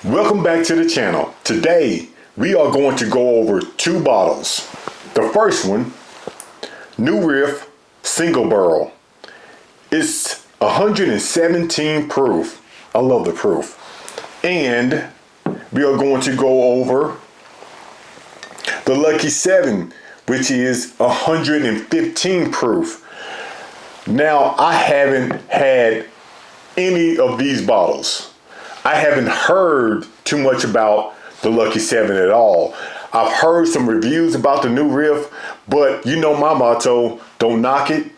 Welcome back to the channel. Today we are going to go over two bottles. The first one, New Riff Single Barrel. It's 117 proof. I love the proof. And we are going to go over the Lucky 7, which is 115 proof. Now, I haven't had any of these bottles. I haven't heard too much about the Lucky 7 at all. I've heard some reviews about the New Riff, but you know my motto, don't knock it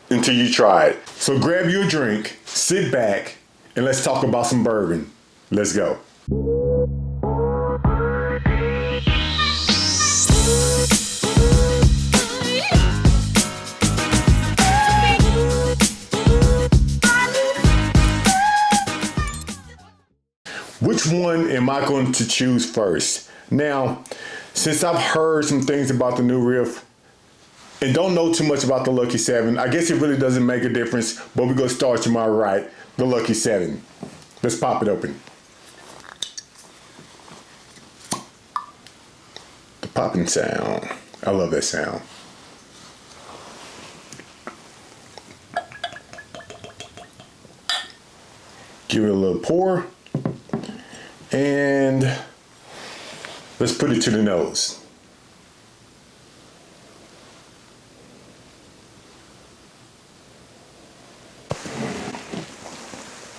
until you try it. So grab your drink, sit back, and let's talk about some bourbon. Let's go. Which one am I going to choose first? Now, since I've heard some things about the New Riff and don't know too much about the Lucky 7, I guess it really doesn't make a difference, but we're going to start to my right, the Lucky 7. Let's pop it open. The popping sound. I love that sound. Give it a little pour. And let's put it to the nose.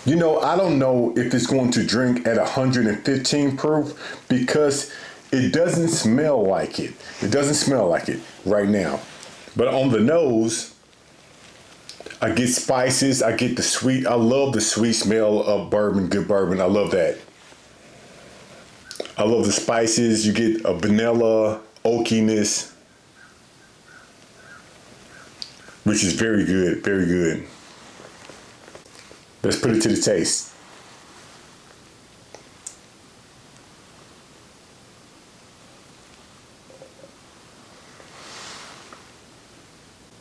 You know, I don't know if it's going to drink at 115 proof because it doesn't smell like it. It doesn't smell like it right now. But on the nose, I get spices, I get the sweet. I love the sweet smell of bourbon, good bourbon. I love that. I love the spices. You get a vanilla oakiness, which is very good, very good. Let's put it to the taste.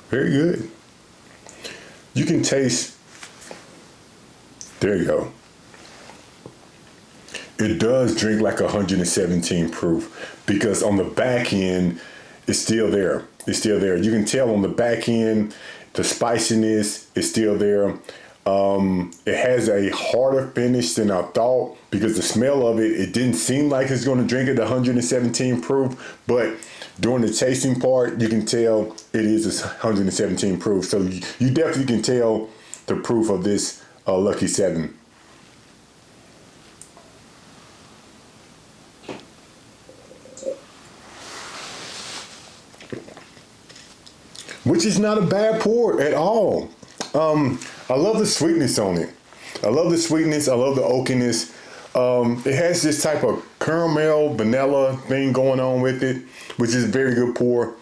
Very good. You can taste, there you go. It does drink like 117 proof because on the back end, it's still there. It's still there. You can tell on the back end, the spiciness is still there. It has a harder finish than I thought because the smell of it, it didn't seem like it's going to drink at 117 proof, but during the tasting part, you can tell it is 117 proof. So you definitely can tell the proof of this Lucky 7. Which is not a bad pour at all. I love the sweetness on it. I love the sweetness. I love the oakiness. It has this type of caramel, vanilla thing going on with it, which is a very good pour.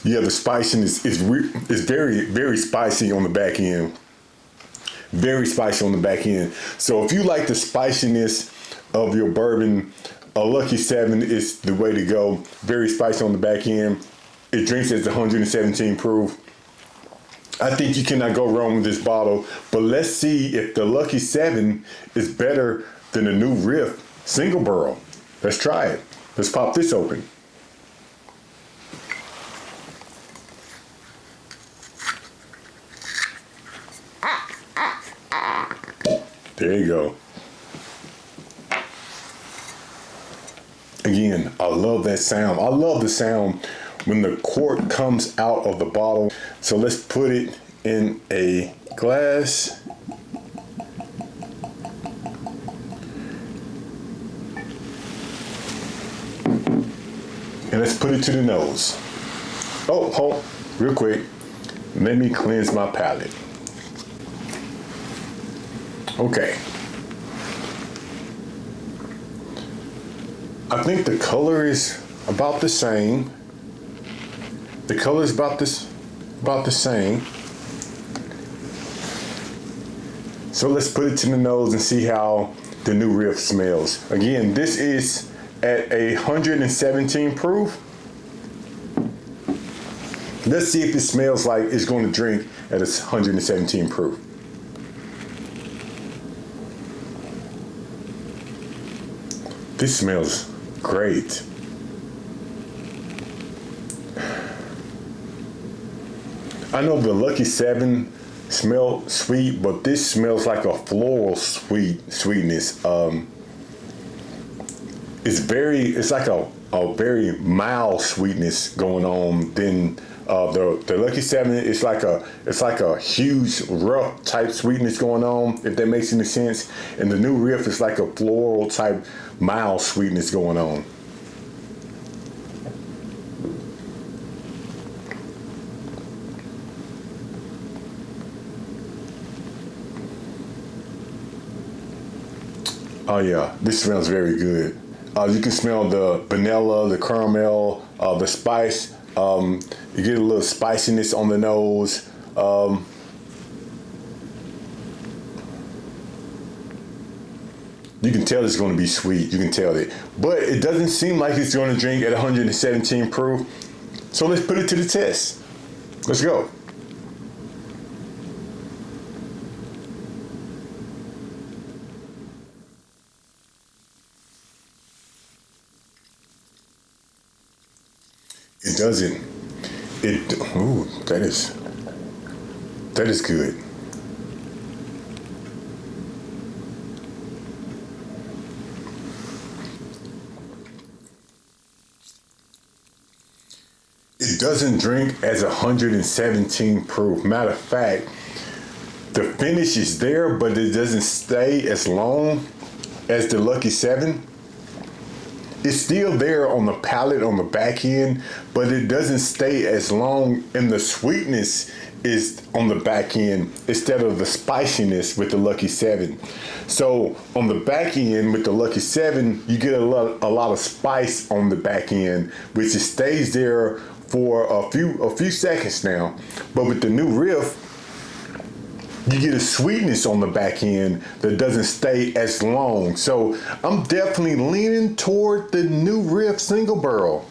Yeah, the spiciness is very, very spicy on the back end. Very spicy on the back end. So if you like the spiciness of your bourbon, a Lucky 7 is the way to go. Very spicy on the back end. It drinks at 117 proof. I think you cannot go wrong with this bottle. But let's see if the Lucky 7 is better than the New Riff Single Barrel. Let's try it. Let's pop this open. There you go. Again, I love that sound. I love the sound when the cork comes out of the bottle. So let's put it in a glass. And let's put it to the nose. Oh, hold, real quick. Let me cleanse my palate. Okay. I think the color is about the same. The color is about the same. So let's put it to the nose and see how the New Riff smells. Again, this is at 117 proof. Let's see if it smells like it's going to drink at 117 proof. This smells great. I know the Lucky 7 smell sweet, but this smells like a floral sweetness. It's like a very mild sweetness going on. Then the Lucky 7 it's like a huge rough type sweetness going on, if that makes any sense. And the new Riff is like a floral type mild sweetness going on. Oh yeah, this smells very good. You can smell the vanilla, the caramel, the spice. You get a little spiciness on the nose. You can tell it's going to be sweet. You can tell it. But it doesn't seem like it's going to drink at 117 proof. So let's put it to the test. Let's go. It doesn't. Ooh, that is good. It doesn't drink as 117 proof. Matter of fact, the finish is there, but it doesn't stay as long as the Lucky 7. It's still there on the palate on the back end, but it doesn't stay as long, and the sweetness is on the back end instead of the spiciness with the Lucky 7. So on the back end with the Lucky 7, you get a lot of spice on the back end, which it stays there for a few seconds now. But with the new Riff, you get a sweetness on the back end that doesn't stay as long. So I'm definitely leaning toward the new Riff single barrel.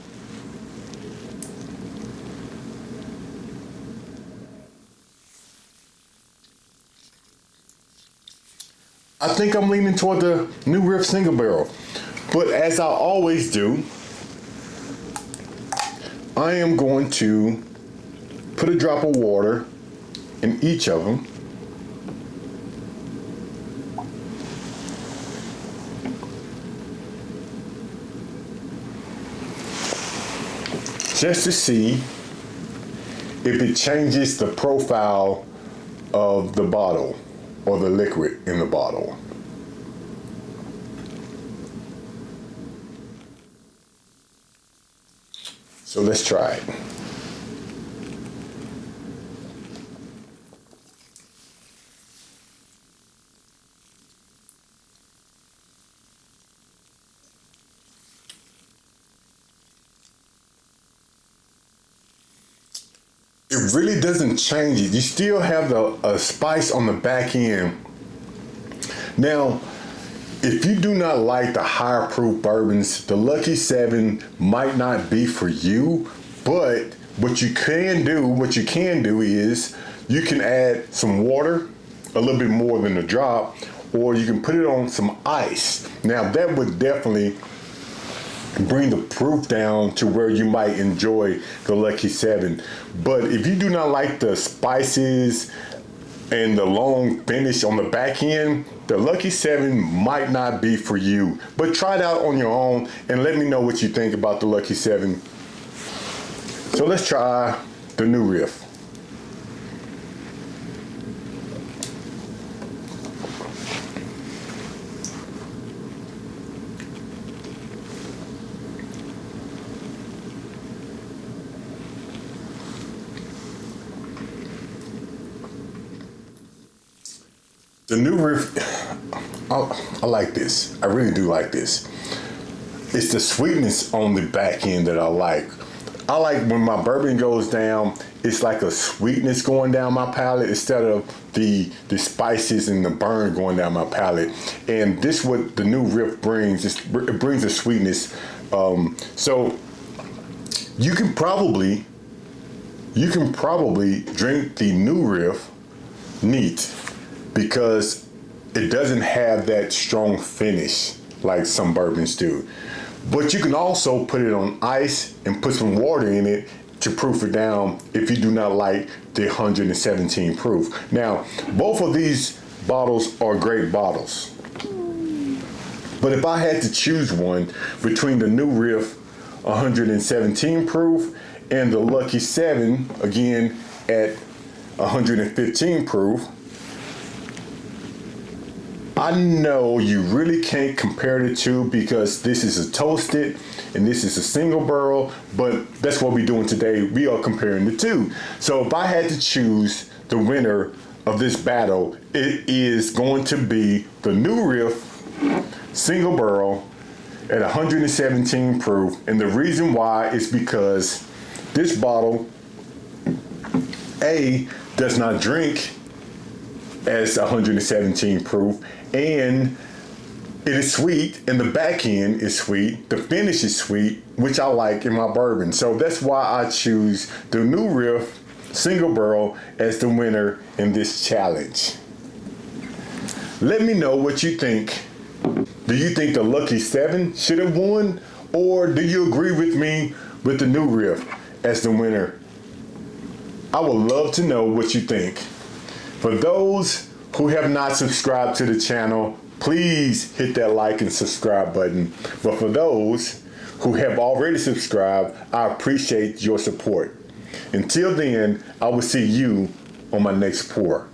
I think I'm leaning toward the new Riff single barrel. But as I always do, I am going to put a drop of water in each of them. Just to see if it changes the profile of the bottle or the liquid in the bottle. So let's try it. It really doesn't change it. You still have a spice on the back end. Now, if you do not like the higher proof bourbons, the Lucky 7 might not be for you, but what you can do is you can add some water, a little bit more than a drop, or you can put it on some ice. Now that would definitely bring the proof down to where you might enjoy the Lucky 7. But if you do not like the spices and the long finish on the back end, the Lucky 7 might not be for you. But try it out on your own and let me know what you think about the Lucky 7. So let's try the new Riff. The new Riff, I like this. I really do like this. It's the sweetness on the back end that I like. I like when my bourbon goes down, it's like a sweetness going down my palate instead of the spices and the burn going down my palate. And this what the new Riff brings. It brings a sweetness. So you can probably you can probably drink the New Riff neat because it doesn't have that strong finish like some bourbons do. But you can also put it on ice and put some water in it to proof it down if you do not like the 117 proof. Now, both of these bottles are great bottles. But if I had to choose one between the New Riff 117 proof and the Lucky 7, again at 115 proof, I know you really can't compare the two because this is a toasted and this is a single barrel, but that's what we're doing today. We are comparing the two. So if I had to choose the winner of this battle, it is going to be the New Riff single barrel at 117 proof. And the reason why is because this bottle, A, does not drink as 117 proof, and it is sweet, and the back end is sweet. The finish is sweet, which I like in my bourbon. So that's why I choose the New Riff single barrel as the winner in this challenge. Let me know what you think. Do you think the Lucky 7 should have won? Or do you agree with me with the New Riff as the winner? I would love to know what you think. For those who have not subscribed to the channel, please hit that like and subscribe button. But for those who have already subscribed, I appreciate your support. Until then, I will see you on my next pour.